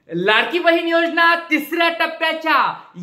लाडकी बहीण योजना तिसऱ्या टप्प्याच्या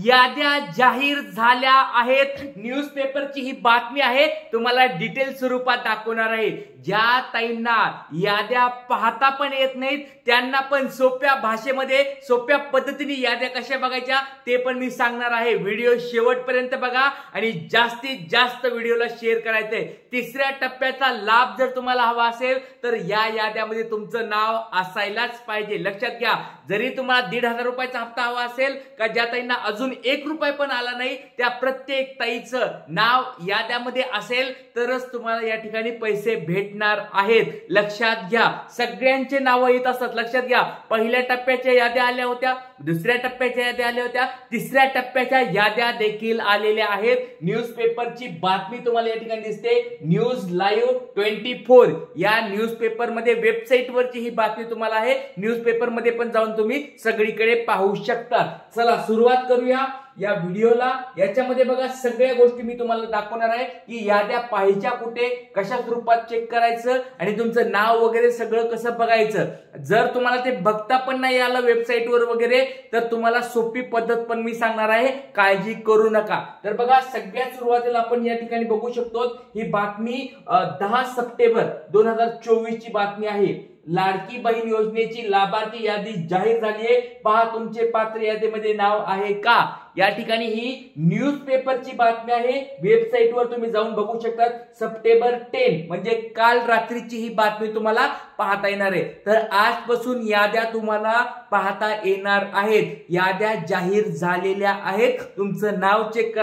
याद्या जाहीर झाल्या आहेत। न्यूजपेपरची ही बातमी आहे, तुम्हाला डिटेल स्वरूपात दाखवणार आहे। ज्या ताईंना याद्या पाहता पण येत नाहीत त्यांना पण सोप्या भाषेमध्ये सोप्या पद्धतीने याद्या कशा बघायच्या ते पण मी सांगणार आहे। व्हिडिओ शेवटपर्यंत बघा आणि जास्तीत जास्त व्हिडिओला शेअर करायचंय। तिसऱ्या टप्प्याचा लाभ जर तुम्हाला हवा असेल तर या याद्यामध्ये तुमचं नाव असायलाच पाहिजे। लक्षात घ्या, जरी तुम्हाला 1,500 रुपयाचा हप्ता हवा असेल का ज्या ताईंना अजून 1 रुपया पण आला नाही त्या प्रत्येक ताईचं नाव याद्यामध्ये असेल तरच तुम्हाला या ठिकाणी पैसे भेटणार आहेत। लक्षात घ्या, सगळ्यांचे नाव येत असतात। लक्षात घ्या, पहिल्या टप्प्याच्या याद्या आल्या होत्या, दुसऱ्या टप्प्याच्या याद्या आल्या होत्या, तिसऱ्या टप्प्याच्या याद्या देखील आलेल्या आहेत। न्यूजपेपरची बातमी तुम्हाला या ठिकाणी दिसते, न्यूज लाईव्ह 24 या न्यूजपेपर मध्ये वेबसाईट वरची ही बातमी तुम्हाला आहे। न्यूजपेपर मध्ये पण जाऊन तुम्ही सगळीकडे पाहू शकता। चला सुरुवात करूया या व्हिडिओला। याच्यामध्ये बघा सगळ्या गोष्टी मी तुम्हाला दाखवणार आहे की याद्या पाहायच्या कुठे, कशा स्वरूपात चेक करायचं आणि तुमचं नाव वगैरे सगळं कसं बघायचं। जर तुम्हाला ते बघता पण नाही आलं वेबसाईट वर वगैरे तर तुम्हाला सोपी पद्धत पण मी सांगणार आहे, काळजी करू नका। तर बघा सगळ्यात सुरुवातीला आपण या ठिकाणी बघू शकतो ही बातमी 10 सप्टेंबर 2024 ची बातमी आहे। लाडकी बहीण योजनेची लाभार्थी यादी जाहीर झाली आहे, पहा तुमचे पात्र यादीमध्ये नाव आहे का। या ठिकाणी ही न्यूजपेपरची बातमी आहे, वेबसाईट वर तुम्ही जाऊन बघू शकता। सप्टेंबर 10 म्हणजे काल रात्रीची ही बातमी तुम्हाला पाहता येणार आहे। तर आजपासून याद्या तुम्हाला पाहता येणार आहेत, याद्या जाहीर झालेल्या आहेत, तुमचं नाव चेक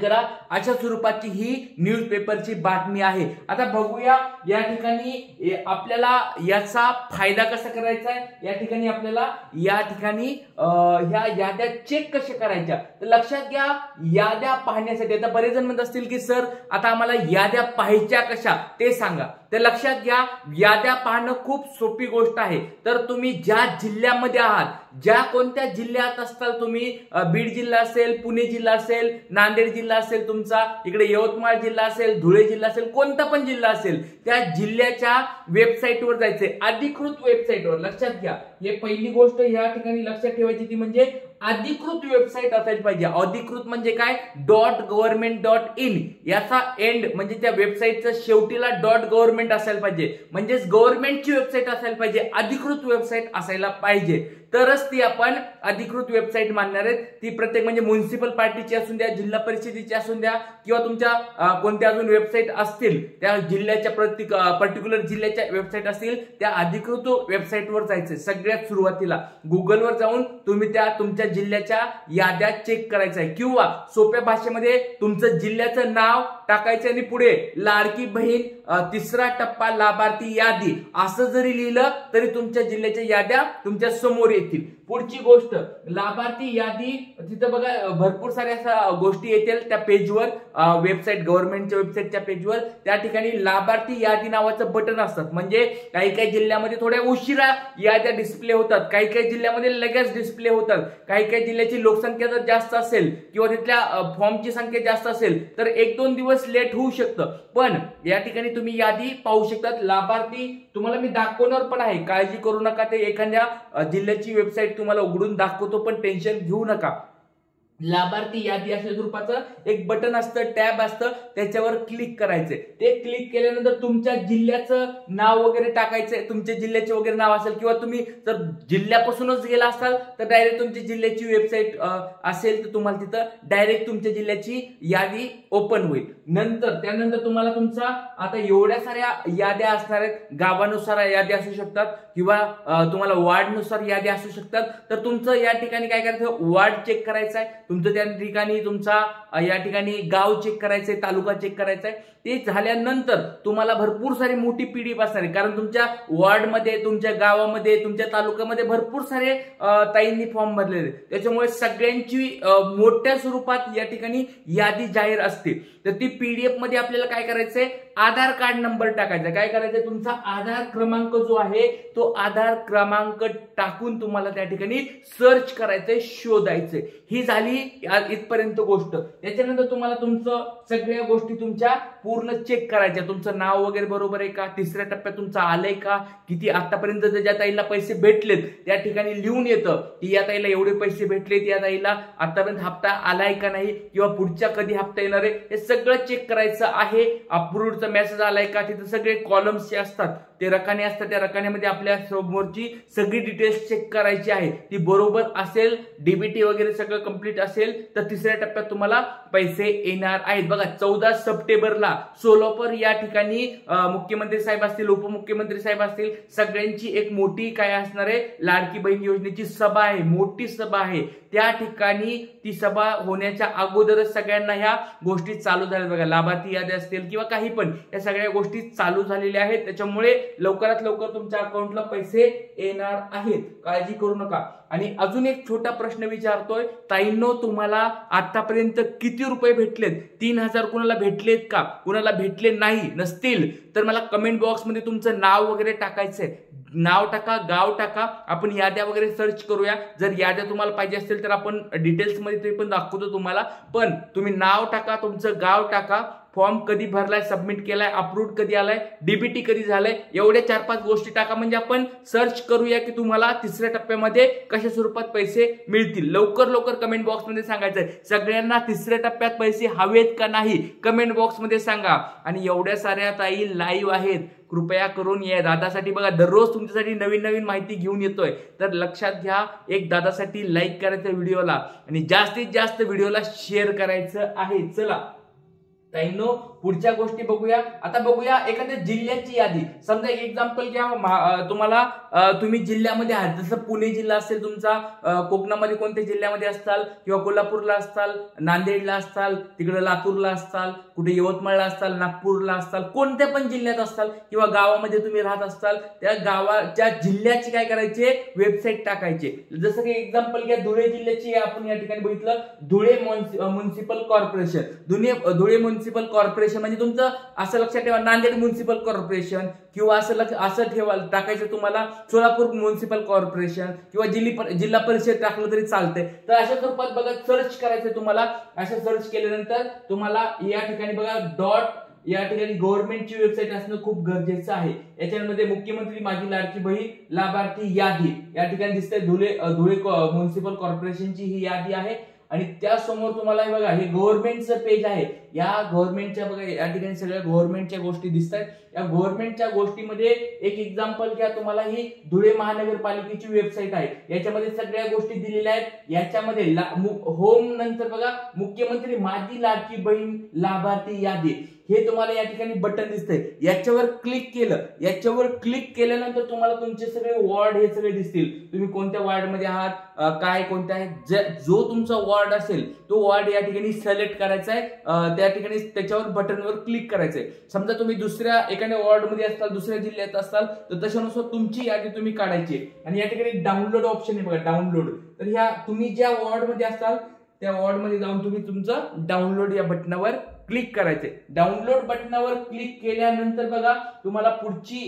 करा अशा स्वरूपाची ही न्यूजपेपरची बातमी आहे। आता बघूया या ठिकाणी आपल्याला याचा फायदा कसा करायचा आहे। या ठिकाणी आपल्याला या ठिकाणी ह्या याद्या चेक कशा करायच्या तर लक्षात घ्या, याद्या पाहण्यासाठी आता बरेच जण म्हणत असतील की सर आता आम्हाला याद्या पाहायच्या कशा ते सांगा। तर लक्षात घ्या, याद्या पाहणं खूप सोपी गोष्ट आहे। तर तुम्ही ज्या जिल्ह्यामध्ये आहात, ज्या कोणत्या जिल्ह्यात असताल तुम्ही, बीड जिल्हा असेल, पुणे जिल्हा असेल, नांदेड जिल्हा असेल, तुमचा इकडे यवतमाळ जिल्हा असेल, धुळे जिल्हा असेल, कोणता पण जिल्हा असेल त्या जिल्ह्याच्या वेबसाईटवर जायचंय, अधिकृत वेबसाईटवर। लक्षात घ्या, हे पहिली गोष्ट या ठिकाणी लक्षात ठेवायची ती म्हणजे अधिकृत वेबसाईट असायला पाहिजे। अधिकृत म्हणजे काय, .government.in याचा एंड म्हणजे त्या वेबसाईटचा शेवटीला .government असायला पाहिजे, म्हणजेच गव्हर्नमेंटची वेबसाईट असायला पाहिजे, अधिकृत वेबसाईट असायला पाहिजे, तरच ती आपण अधिकृत वेबसाईट मानणार आहेत। ती प्रत्येक म्हणजे म्युनिसिपल पार्टीची असून द्या, जिल्हा परिषदेची असून द्या किंवा तुमच्या कोणत्या अजून वेबसाईट असतील त्या जिल्ह्याच्या पर्टिक्युलर जिल्ह्याच्या वेबसाईट असतील त्या अधिकृत वेबसाईटवर जायचं। सगळ्यात सुरुवातीला गुगलवर जाऊन तुम्ही त्या तुमच्या जिल्ह्याच्या याद्या चेक करायचं आहे किंवा सोप्या भाषेमध्ये तुमचं जिल्ह्याचं नाव टाकायचं आणि पुढे लाडकी बहीण तिसरा टप्पा लाभार्थी यादी असं जरी लिहिलं तरी तुमच्या जिल्ह्याच्या याद्या तुमच्या समोर येतील। पुढची गोष्ट लाभार्थी यादी, तिथं बघा भरपूर साऱ्या गोष्टी येतील त्या पेजवर, वेबसाईट गव्हर्नमेंटच्या वेबसाईटच्या पेजवर त्या ठिकाणी लाभार्थी यादी नावाचं बटन असतात। म्हणजे काही काही जिल्ह्यामध्ये थोड्या उशिरा याद्या डिस्प्ले होतात, काही काही जिल्ह्यामध्ये लगेच डिस्प्ले होतात, काही काही जिल्ह्याची लोकसंख्या जर जास्त असेल किंवा तिथल्या फॉर्मची संख्या जास्त असेल तर 1-2 दिवस लेट होऊ शकतं। पण या ठिकाणी तुम्ही यादी पाहू शकतात। लाभार्थी तुम्हाला मी दाखवणार पण आहे, काळजी करू नका, ते एखाद्या जिल्ह्याची वेबसाईट तुम्हाला उघडून दाखवतो पण टेन्शन घेऊ नका। लाभार्थी यादी अशा स्वरूपाचं एक बटन असतं, टॅब असतं, त्याच्यावर क्लिक करायचंय। ते क्लिक केल्यानंतर तुमच्या जिल्ह्याचं नाव वगैरे टाकायचंय, तुमच्या जिल्ह्याचे वगैरे नाव असेल किंवा तुम्ही जर जिल्ह्यापासूनच गेला असाल तर डायरेक्ट तुमच्या जिल्ह्याची वेबसाईट असेल तर तुम्हाला तिथं डायरेक्ट तुमच्या जिल्ह्याची यादी ओपन होईल। त्यानंतर तुम्हाला तुमचा आता एवढ्या साऱ्या याद्या असणार आहेत, गावानुसार याद्या असू शकतात किंवा तुम्हाला वार्डनुसार याद्या असू शकतात। तर तुमचं या ठिकाणी काय करायचं, वार्ड चेक करायचं आहे, तुमचं त्या ठिकाणी तुमचा या ठिकाणी गाव चेक करायचंय, तालुका चेक करायचाय। ते झाल्यानंतर तुम्हाला भरपूर सारी मोठी पीडीएफ असणार आहे, कारण तुमच्या वॉर्डमध्ये, तुमच्या गावामध्ये, तुमच्या तालुक्यामध्ये भरपूर सारे ताईंनी फॉर्म भरलेले, त्याच्यामुळे सगळ्यांची मोठ्या स्वरूपात या ठिकाणी यादी जाहीर असते। तर ती पीडीएफ मध्ये आपल्याला काय करायचंय, आधार कार्ड नंबर टाकायचा। काय करायचंय, तुमचा आधार क्रमांक जो आहे तो आधार क्रमांक टाकून तुम्हाला त्या ठिकाणी सर्च करायचंय, शोधायचंय। ही झाली इथपर्यंत गोष्ट। त्याच्यानंतर तुम्हाला तुमचं सगळ्या गोष्टी तुमच्या पूर्ण चेक करायच्या, तुमचं नाव वगैरे बरोबर आहे का, तिसऱ्या टप्प्यात तुमचं आलंय का, किती आतापर्यंत ज्या ताईला पैसे भेटलेत त्या ठिकाणी लिहून येतं की या ताईला एवढे पैसे भेटलेत, या ताईला आतापर्यंत हप्ता आलाय का नाही किंवा पुढच्या कधी हप्ता येणार आहे हे सगळं चेक करायचं आहे. अप्रूव्हचा मेसेज आलाय का, तिथे सगळे कॉलम्स जे असतात ते रकाने असतात, त्या रकान्यामध्ये आपल्या समोरची सगळी डिटेल्स चेक करायची आहे, ती बरोबर असेल, डीबीटी वगैरे सगळं कंप्लीट असेल तर तिसऱ्या टप्प्यात तुम्हाला पैसे येणार आहेत. बघा 14 सप्टेंबरला सोलापूर या ठिकाणी मुख्यमंत्री साहेब असतील, उपमुख्यमंत्री साहेब असतील, सगळ्यांची एक मोठी काय असणार आहे, लाडकी बहीण योजनेची सभा आहे, मोठी सभा आहे. त्या ठिकाणी ती सभा होण्याच्या अगोदरच सगळ्यांना ह्या गोष्टी चालू झाल्या. बघा लाभार्थी यादी असतील किंवा काही पण या सगळ्या गोष्टी चालू झालेल्या आहेत, त्याच्यामुळे लवकरात लवकर तुमच्या अकाउंटला पैसे येणार आहेत, काळजी करू नका. आणि अजून एक छोटा प्रश्न विचारतोय ताईंनो, तुम्हाला आतापर्यंत किती रुपये भेटलेत? 3000 कुणाला भेटलेत का? कुणाला भेटले नाही नसतील तर मला कमेंट बॉक्स मध्ये तुमचं नाव वगैरे टाकायचंय, नाव टाका, गाव टाका, आपण याद्या वगैरे सर्च करूया. जर याद्या तुम्हाला पाहिजे असतील तर आपण डिटेल्स मध्ये ते पण दाखवतो तुम्हाला, पण तुम्ही नाव टाका, तुमचं गाव टाका, फॉर्म कधी भरलाय, सबमिट केलाय, अप्रूव्ड कधी आलाय, डीबीटी कधी झालाय, एवढे 4-5 गोष्टी टाका, म्हणजे आपण सर्च करूया की तुम्हाला तिसऱ्या टप्प्यामध्ये कशा स्वरूपात पैसे मिळतील. लवकर लवकर कमेंट बॉक्स मध्ये सांगायचंय. सगळ्यांना तिसऱ्या टप्प्यात पैसे हवेत का नाही कमेंट बॉक्स मध्ये सांगा. आणि एवढ्या साऱ्या ताई लाईव्ह आहेत, कृपया करून या दादासाठी. बघा दररोज तुमच्यासाठी नवीन नवीन माहिती घेऊन येतोय, तर लक्षात घ्या, एक दादासाठी लाईक करायचं व्हिडिओला आणि जास्तीत जास्त व्हिडिओला शेअर करायचं आहे. चला ताईंनो पुढच्या गोष्टी बघूया. आता बघूया एखाद्या जिल्ह्याची यादी. समजा एक एक्झाम्पल घ्या, तुम्हाला तुम्ही जिल्ह्यामध्ये आहात, जसं पुणे जिल्हा असेल तुमचा, कोकणामध्ये कोणत्या जिल्ह्यामध्ये असताल किंवा कोल्हापूरला असताल, नांदेडला असताल, तिकडे लातूरला असताल, कुठे यवतमाळला असताल, नागपूरला असताल, कोणत्या पण जिल्ह्यात असताल किंवा गावामध्ये तुम्ही राहत असताल, त्या गावाच्या जिल्ह्याची काय करायचे, वेबसाईट टाकायचे. जसं की एक्झाम्पल घ्या धुळे जिल्ह्याची, आपण या ठिकाणी बघितलं Dhule municipal corporation. Dhule municipal corporation म्हणजे तुमचं असं लक्षात ठेवा नांदेड म्युनिसिपल कॉर्पोरेशन, किंवा असं ठेवा टाकायचं तुम्हाला सोलापूर म्युनिसिपल कॉर्पोरेशन किंवा जिल्हा परिषद टाकलं तरी चालतंय. तर अशा स्वरूपात बघा सर्च करायचं तुम्हाला. असं सर्च केल्यानंतर तुम्हाला या ठिकाणी बघा या ठिकाणी गव्हर्नमेंटची वेबसाईट असणं खूप गरजेचं आहे. याच्यामध्ये मुख्यमंत्री माझी लाडकी बहीण लाभार्थी यादी या ठिकाणी दिसते. धुळे म्युनिसिपल कॉर्पोरेशनची ही यादी आहे आणि त्यासमोर तुम्हाला हे बघा हे गव्हर्नमेंटचं पेज आहे. या गव्हर्नमेंटच्या बघा या ठिकाणी सगळ्या गव्हर्नमेंटच्या गोष्टी दिसतात. या गव्हर्नमेंटच्या गोष्टीमध्ये एक एक्झाम्पल घ्या, तुम्हाला ही धुळे महानगरपालिकेची वेबसाईट आहे. याच्यामध्ये सगळ्या गोष्टी दिलेल्या आहेत. याच्यामध्ये होम नंतर बघा मुख्यमंत्री माझी लाडकी बहीण लाभार्थी यादी हे तुम्हाला या ठिकाणी बटन दिसतंय. याच्यावर क्लिक केल्यानंतर तुम्हाला तुमचे सगळे वॉर्ड हे सगळे दिसतील. तुम्ही कोणत्या वॉर्ड मध्ये आहात, काय कोणत्या आहे, जो तुमचा वॉर्ड असेल तो वॉर्ड या ठिकाणी सिलेक्ट करायचा आहे. त्या ठिकाणी त्याच्यावर बटनवर क्लिक करायचंय. समजा तुम्ही दुसऱ्या एखाद्या वॉर्ड मध्ये असताल, दुसऱ्या जिल्ह्यात असताल, तर तशानुसार तुमची यादी तुम्ही काढायची. आणि या ठिकाणी डाउनलोड ऑप्शन आहे बघा, डाउनलोड. तर ह्या तुम्ही ज्या वॉर्ड मध्ये असताल त्या वॉर्ड मध्ये जाऊन तुम्ही तुमचं डाउनलोड या बटनावर क्लिक करायचे. डाउनलोड बटनावर क्लिक केल्यानंतर बघा तुम्हाला पुढची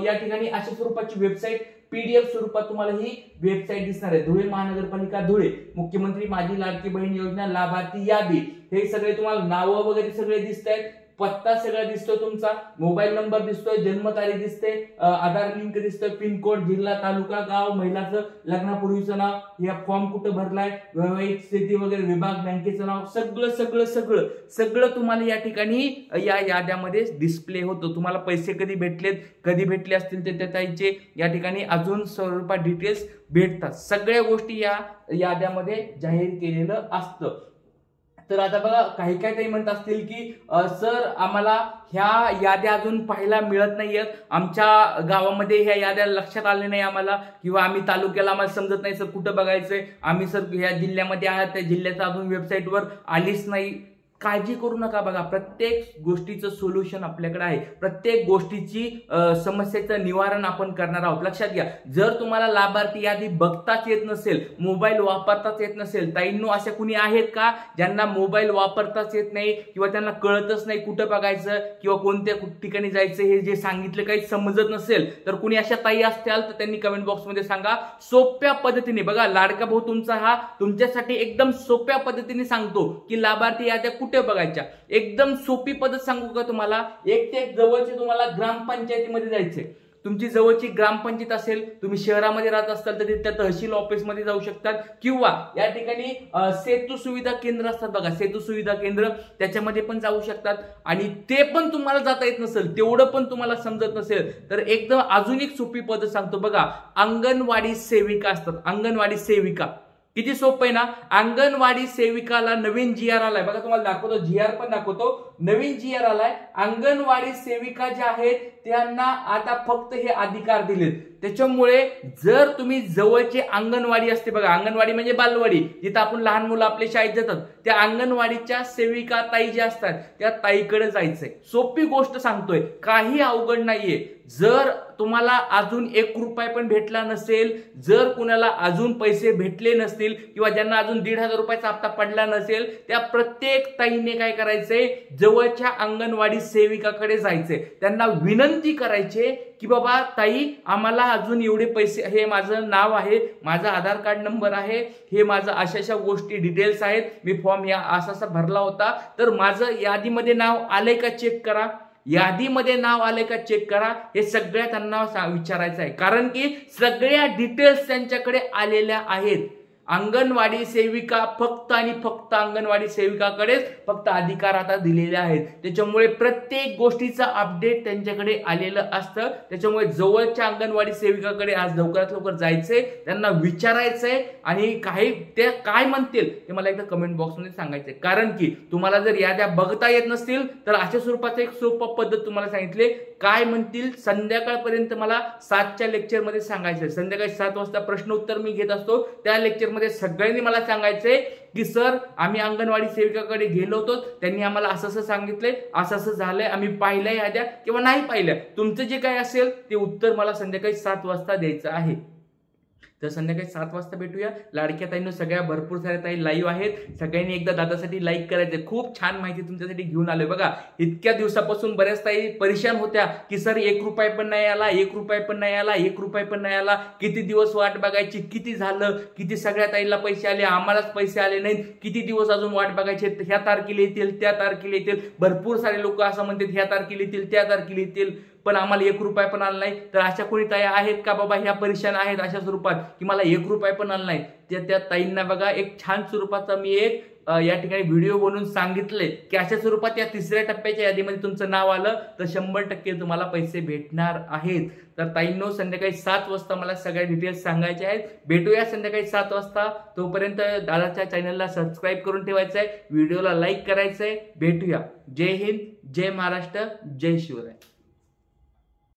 या ठिकाणी अशा स्वरूपाची वेबसाईट पीडीएफ स्वरूपात तुम्हाला ही वेबसाईट दिसणार आहे. धुळे महानगरपालिका धुळे मुख्यमंत्री माझी लाडकी बहीण योजना लाभार्थी यादी हे सगळे तुम्हाला नावं वगैरे सगळे दिसत आहेत. पत्ता सगळा दिसतोय, तुमचा मोबाईल नंबर दिसतोय, जन्मतारीख दिसते, आधार लिंक दिसतोय, पिनकोड, जिल्हा, तालुका, गाव, महिलाचं लग्नापूर्वीचं नाव, या फॉर्म कुठं भरलाय, वैवाहिक स्थिती वगैरे, विभाग, बँकेचं नाव, सगळं तुम्हाला या ठिकाणी या याद्यामध्ये डिस्प्ले होतं. तुम्हाला पैसे कधी भेटले असतील ते त्याचे या ठिकाणी अजून स्वरूपात डिटेल्स भेटतात. सगळ्या गोष्टी या याद्यामध्ये जाहीर केलेलं असतं. तर आता बघा काही काही म्हणत असतील की सर आम्हाला ह्या याद्या अजून पाहायला मिळत नाहीयेत, आमच्या गावामध्ये ह्या याद्या लक्षात आले नाही आम्हाला, किंवा आम्ही तालुक्याला आम्हाला समजत नाही सर कुठं बघायचंय, आम्ही सर ह्या जिल्ह्यामध्ये आहात त्या जिल्ह्याचं अजून वेबसाईटवर आलीच नाही. काळजी करू नका. बघा प्रत्येक गोष्टीचं सोल्युशन आपल्याकडे आहे. प्रत्येक गोष्टीची समस्येचं निवारण आपण करणार आहोत. लक्षात घ्या, जर तुम्हाला लाभार्थी यादी बघताच येत नसेल, मोबाईल वापरताच येत नसेल, ताईंनो अशा कुणी आहेत का ज्यांना मोबाईल वापरताच येत नाही किंवा त्यांना कळतच नाही कुठं बघायचं किंवा कोणत्या ठिकाणी जायचं हे जे सांगितलं काही समजत नसेल, तर कुणी अशा ताई असतील तर त्यांनी कमेंट बॉक्समध्ये सांगा. सोप्या पद्धतीने बघा लाडका भाऊ तुमचा हा तुमच्यासाठी एकदम सोप्या पद्धतीने सांगतो की लाभार्थी याद्या कुठे बघायच्या. एकदम सोपी पद्धत सांगू का तुम्हाला. एक ते एक जवळचे तुम्हाला ग्रामपंचायतीमध्ये जायचे. तुमची जवळची ग्रामपंचायत असेल, तुम्ही शहरामध्ये राहत असाल तर त्या तहसील ऑफिसमध्ये जाऊ शकतात, किंवा या ठिकाणी सेतू सुविधा केंद्र असतात बघा, सेतू सुविधा केंद्र, त्याच्यामध्ये पण जाऊ शकतात. आणि ते पण तुम्हाला जाता येत नसेल, तेवढं पण तुम्हाला समजत नसेल तर एकदम अजून एक सोपी पद्धत सांगतो बघा. अंगणवाडी सेविका असतात, अंगणवाडी सेविका. किती सोपं आहे ना. अंगणवाडी सेविकाला नवीन GR आलाय बघा, तुम्हाला दाखवतो, GR पण दाखवतो. नवीन GR आलाय. अंगणवाडी सेविका ज्या आहेत त्यांना आता फक्त हे अधिकार दिलेत. त्याच्यामुळे जर तुम्ही जवळचे अंगणवाडी असते बघा, अंगणवाडी म्हणजे बालवाडी, जिथं आपण लहान मुलं आपल्या शाळेत जातात, त्या अंगणवाडीच्या सेविका ताई ज्या असतात त्या ताईकडे जायचंय. सोपी गोष्ट सांगतोय, काही अवघड नाहीये. जर तुम्हाला अजून 1 रुपया पण भेटला नसेल, जर कुणाला अजून पैसे भेटले नसतील, किंवा ज्यांना अजून 1,500 रुपयाचा हप्ता पडला नसेल, त्या प्रत्येक ताईने काय करायचंय, जवळच्या अंगणवाडी सेविकाकडे जायचंय. त्यांना विनंती करायचे की बाबा ताई, आम्हाला अजून एवढे पैसे, हे माझं नाव आहे, माझा आधार कार्ड नंबर आहे, हे माझं अशा गोष्टी डिटेल्स आहेत, मी फॉर्म या असा भरला होता, तर माझं यादीमध्ये नाव आलंय का चेक करा, यादीमध्ये नाव आले का चेक करा. हे सगळ्या त्यांना विचारायचं आहे, कारण की सगळ्या डिटेल्स त्यांच्याकडे आलेल्या आहेत. अंगणवाडी सेविका फक्त आणि फक्त अंगणवाडी सेविकाकडेच फक्त अधिकार आता दिलेले आहेत. त्याच्यामुळे प्रत्येक गोष्टीचा अपडेट त्यांच्याकडे आलेलं असतं. त्याच्यामुळे जवळच्या अंगणवाडी सेविकाकडे आज लवकरात लवकर जायचंय, त्यांना विचारायचंय, आणि काही ते काय म्हणतील ते मला एकदा कमेंट बॉक्समध्ये सांगायचंय. कारण की तुम्हाला जर याद्या बघता येत नसतील तर अशा स्वरूपाचं एक सोपं पद्धत तुम्हाला सांगितले. काय म्हणतील संध्याकाळपर्यंत मला 7च्या लेक्चरमध्ये सांगायचंय. संध्याकाळी 7 वाजता प्रश्न उत्तर मी घेत असतो, त्या लेक्चर सगळ्यांनी मला सांगायचंय की सर, आम्ही अंगणवाडी सेविकाकडे गेलो होतो, त्यांनी आम्हाला असं सांगितलंय, असं झालंय, आम्ही पाहिलंय याद्या किंवा नाही पाहिल्या. तुमचं जे काय असेल ते उत्तर मला संध्याकाळी 7 वाजता द्यायचं आहे. तर संध्याकाळी 7 वाजता भेटूया. लाडक्या ताईंनो, सगळ्या भरपूर साऱ्या ताई लाईव्ह आहेत. सगळ्यांनी एकदा दादासाठी लाईक करायचं. खूप छान माहिती तुमच्यासाठी घेऊन आलोय बघा. इतक्या दिवसापासून बऱ्याच ताई परेशान होत्या की सर 1 रुपया पण नाही आला, 1 रुपया पण नाही आला, 1 रुपया पण नाही आला, किती दिवस वाट बघायची, किती झालं, किती सगळ्या ताईला पैसे आले, आम्हालाच पैसे आले नाहीत, किती दिवस अजून वाट बघायचे, ह्या तारखेला येतील, त्या तारखेला येतील. भरपूर सारे लोक असं म्हणतात ह्या तारखेला येतील, त्या तारखेला येतील, पण आम्हाला 1 रुपया पण आला नाही. तर अशा कोणी ताई आहेत का बाबा ह्या परेशान आहेत अशा स्वरूपात की मला 1 रुपया पण आला नाही, त्या ताईंना बघा एक छान स्वरूपाचा मी एक या ठिकाणी व्हिडिओ बनवून सांगितले की अशा स्वरूपात या 3ऱ्या टप्प्याच्या यादीमध्ये तुमचं नाव आलं तर 100% तुम्हाला पैसे भेटणार आहेत. तर ताईंनो, संध्याकाळी 7 वाजता मला सगळ्या डिटेल्स सांगायचे आहेत. भेटूया संध्याकाळी 7 वाजता. तोपर्यंत दादाच्या चॅनलला सबस्क्राईब करून ठेवायचं आहे, व्हिडिओला लाईक करायचंय. भेटूया. जय हिंद, जय महाराष्ट्र, जय शिवराय.